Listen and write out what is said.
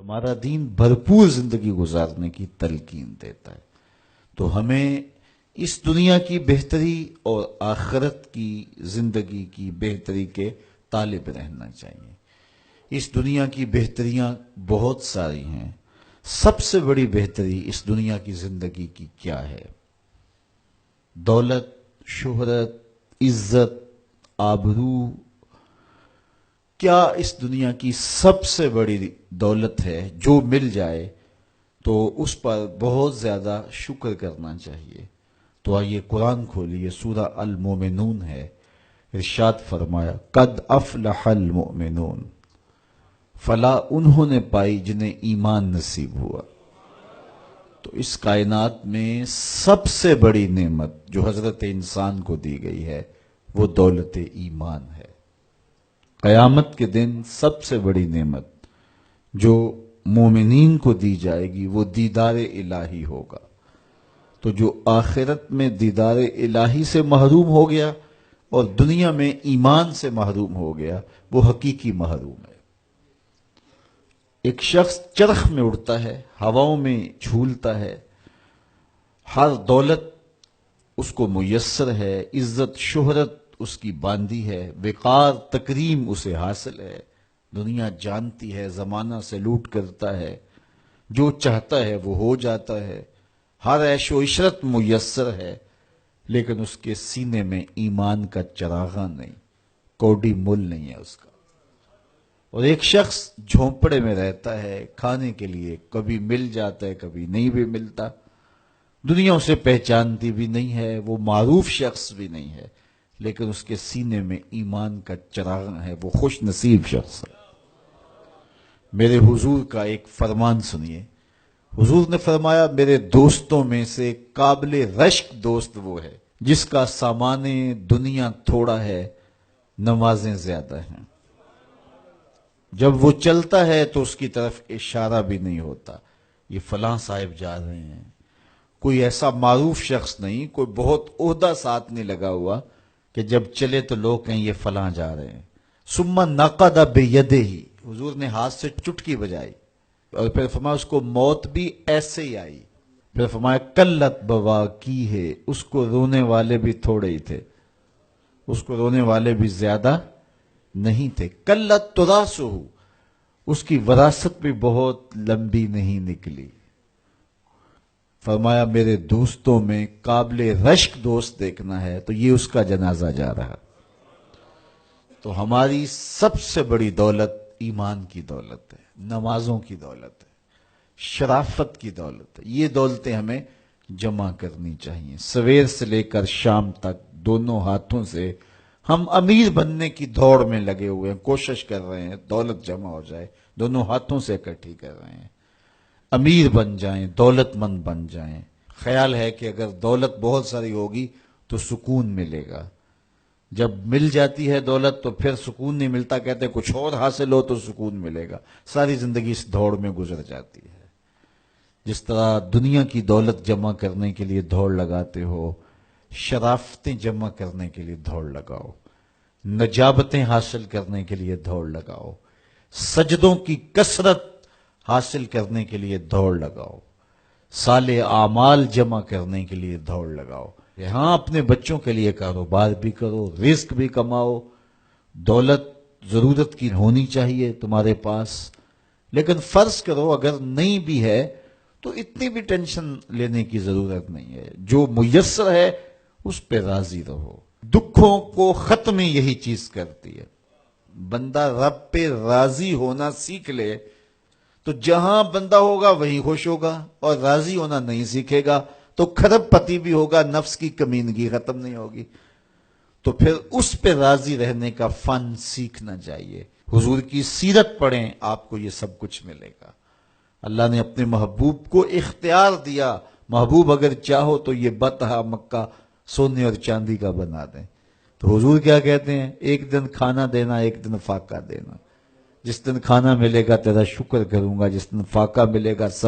ہمارا دین بھرپور زندگی گزارنے کی تلقین دیتا ہے، تو ہمیں اس دنیا کی بہتری اور آخرت کی زندگی کی بہتری کے طالب رہنا چاہیے۔ اس دنیا کی بہتریاں بہت ساری ہیں، سب سے بڑی بہتری اس دنیا کی زندگی کی کیا ہے؟ دولت، شہرت، عزت، آبرو، کیا اس دنیا کی سب سے بڑی دولت ہے جو مل جائے تو اس پر بہت زیادہ شکر کرنا چاہیے؟ تو آئیے قرآن کھولیے، سورہ المومنون ہے، ارشاد فرمایا قد افلح المؤمنون، فلاح انہوں نے پائی جنہیں ایمان نصیب ہوا۔ تو اس کائنات میں سب سے بڑی نعمت جو حضرت انسان کو دی گئی ہے وہ دولت ایمان ہے۔ قیامت کے دن سب سے بڑی نعمت جو مومنین کو دی جائے گی وہ دیدار الہی ہوگا۔ تو جو آخرت میں دیدار الہی سے محروم ہو گیا اور دنیا میں ایمان سے محروم ہو گیا وہ حقیقی محروم ہے۔ ایک شخص چرخ میں اڑتا ہے، ہواؤں میں جھولتا ہے، ہر دولت اس کو میسر ہے، عزت شہرت اس کی باندھی ہے، وقار تکریم اسے حاصل ہے، دنیا جانتی ہے، زمانہ سلوٹ کرتا ہے، جو چاہتا ہے وہ ہو جاتا ہے، ہر عیش و عشرت میسر ہے، لیکن اس کے سینے میں ایمان کا چراغاں نہیں، کوڈی مل نہیں ہے اس کا۔ اور ایک شخص جھونپڑے میں رہتا ہے، کھانے کے لیے کبھی مل جاتا ہے کبھی نہیں بھی ملتا، دنیا اسے پہچانتی بھی نہیں ہے، وہ معروف شخص بھی نہیں ہے، لیکن اس کے سینے میں ایمان کا چراغ ہے، وہ خوش نصیب شخص ہے۔ میرے حضور کا ایک فرمان سنیے، حضور نے فرمایا میرے دوستوں میں سے قابل رشک دوست وہ ہے جس کا سامان دنیا تھوڑا ہے، نمازیں زیادہ ہیں۔ جب وہ چلتا ہے تو اس کی طرف اشارہ بھی نہیں ہوتا، یہ فلاں صاحب جا رہے ہیں، کوئی ایسا معروف شخص نہیں، کوئی بہت عہدہ ساتھ نہیں لگا ہوا کہ جب چلے تو لوگ کہیں یہ فلاں جا رہے ہیں۔ ثم نقد بیدہ، حضور نے ہاتھ سے چٹکی بجائی اور پھر فرمایا اس کو موت بھی ایسے ہی آئی، پھر فرمایا قلت بواکی ہے، اس کو رونے والے بھی تھوڑے ہی تھے، اس کو رونے والے بھی زیادہ نہیں تھے۔ قلت تراثہ، اس کی وراثت بھی بہت لمبی نہیں نکلی۔ فرمایا میرے دوستوں میں قابل رشک دوست دیکھنا ہے تو یہ اس کا جنازہ جا رہا۔ تو ہماری سب سے بڑی دولت ایمان کی دولت ہے، نمازوں کی دولت ہے، شرافت کی دولت ہے، یہ دولتیں ہمیں جمع کرنی چاہیے۔ سویر سے لے کر شام تک دونوں ہاتھوں سے ہم امیر بننے کی دوڑ میں لگے ہوئے ہیں، کوشش کر رہے ہیں دولت جمع ہو جائے، دونوں ہاتھوں سے اکٹھی کر رہے ہیں، امیر بن جائیں، دولت مند بن جائیں۔ خیال ہے کہ اگر دولت بہت ساری ہوگی تو سکون ملے گا، جب مل جاتی ہے دولت تو پھر سکون نہیں ملتا، کہتے کچھ اور حاصل ہو تو سکون ملے گا، ساری زندگی اس دوڑ میں گزر جاتی ہے۔ جس طرح دنیا کی دولت جمع کرنے کے لیے دوڑ لگاتے ہو، شرافتیں جمع کرنے کے لیے دوڑ لگاؤ، نجابتیں حاصل کرنے کے لیے دوڑ لگاؤ، سجدوں کی کثرت حاصل کرنے کے لیے دوڑ لگاؤ، صالح اعمال جمع کرنے کے لیے دوڑ لگاؤ۔ یہاں اپنے بچوں کے لیے کاروبار بھی کرو، رزق بھی کماؤ، دولت ضرورت کی ہونی چاہیے تمہارے پاس، لیکن فرض کرو اگر نہیں بھی ہے تو اتنی بھی ٹینشن لینے کی ضرورت نہیں ہے، جو میسر ہے اس پہ راضی رہو۔ دکھوں کو ختم یہی چیز کرتی ہے، بندہ رب پہ راضی ہونا سیکھ لے تو جہاں بندہ ہوگا وہیں خوش ہوگا، اور راضی ہونا نہیں سیکھے گا تو کھرب پتی بھی ہوگا، نفس کی کمینگی ختم نہیں ہوگی۔ تو پھر اس پہ راضی رہنے کا فن سیکھنا چاہیے۔ حضور کی سیرت پڑھیں، آپ کو یہ سب کچھ ملے گا۔ اللہ نے اپنے محبوب کو اختیار دیا، محبوب اگر چاہو تو یہ بطحہ مکہ سونے اور چاندی کا بنا دیں۔ تو حضور کیا کہتے ہیں؟ ایک دن کھانا دینا، ایک دن فاقہ دینا۔ جس دن کھانا ملے گا تیرا شکر کروں گا، جس دن فاقہ ملے گا سب